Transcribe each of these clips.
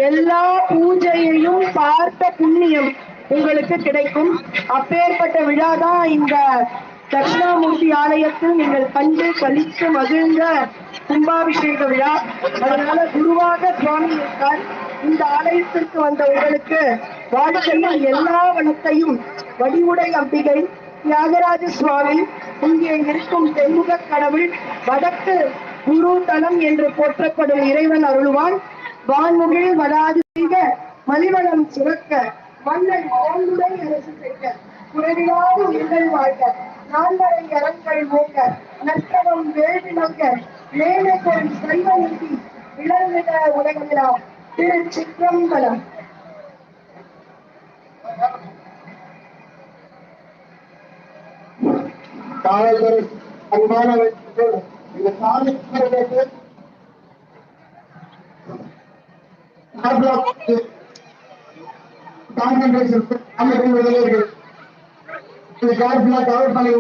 எல்லா பூஜையையும் பார்த்த புண்ணியம் உங்களுக்கு கிடைக்கும். அப்பேற்பட்ட விழாதான் இந்த தட்சிணாமூர்த்தி ஆலயத்தில் நீங்கள் கண்டு கழித்து மகிழ்ந்த கும்பாபிஷேக விழா. அதனால குருவாக சுவாமி இருக்கார். இந்த ஆலயத்திற்கு வந்த உங்களுக்கு வாழ்க்கையில் எல்லா வளத்தையும் வடிவுடை அம்பிகை தியாகராஜ சுவாமி, இங்கே இருக்கும் தென்முக கடவுள், வடக்கு குரு தலம் என்று போற்றப்படும் இறைவன் அருள்வான். வான்முகில் வளாது செய்க, மலிவளம் சுரக்க, மன்னன் ஓங்குடை அரசு செய்க, குறைவிலாது உயிர்கள் வாழ்க, நான்மறை அறங்கள் ஓங்க, நற்றவம் வேள்வி நோக்க, மேலே பொருள் சைவ நீதி விளங்கிட உலகெல்லாம். திருச்சிற்றம்பலம். காவல்துறை அன்பான இந்த சாலைக்கு கவர் பண்ணி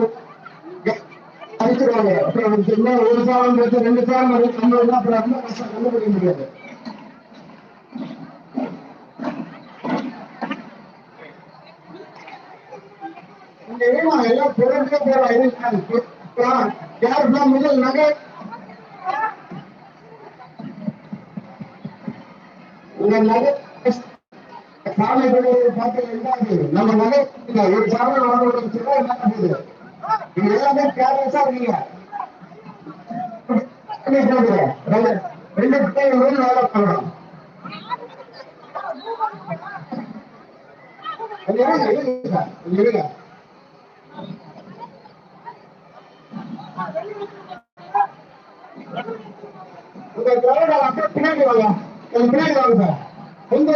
அடிச்சிருவாங்க. ஒரு சாலம் 2 சாலம் அப்புறம் கஷ்டம் கண்டுபிடிக்க முடியாது. எல்லாம் பொருட்கள் முதல் நகை நகை சாலை பார்த்து நம்ம நகை ஒரு சாலை வாங்க என்ன பண்ணுது? நீங்க எல்லாமே கேர்லெஸ்ஸா இருக்கீங்க. 2 பேர் வேலை பண்ணணும். பின்னாடி வாங்க, பின்னாடி வாங்க சார். எந்த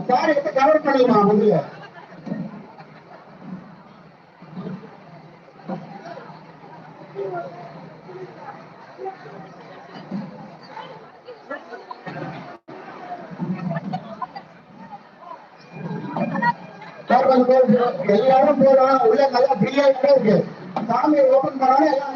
சார் எடுத்து கவர் பண்ணிடுமா முதல்ல? எல்லாரும் போறோம் உள்ள நல்லா ஃப்ரீயா இருக்கு. சாமி ஓபன் பண்ணாலும் எல்லாம்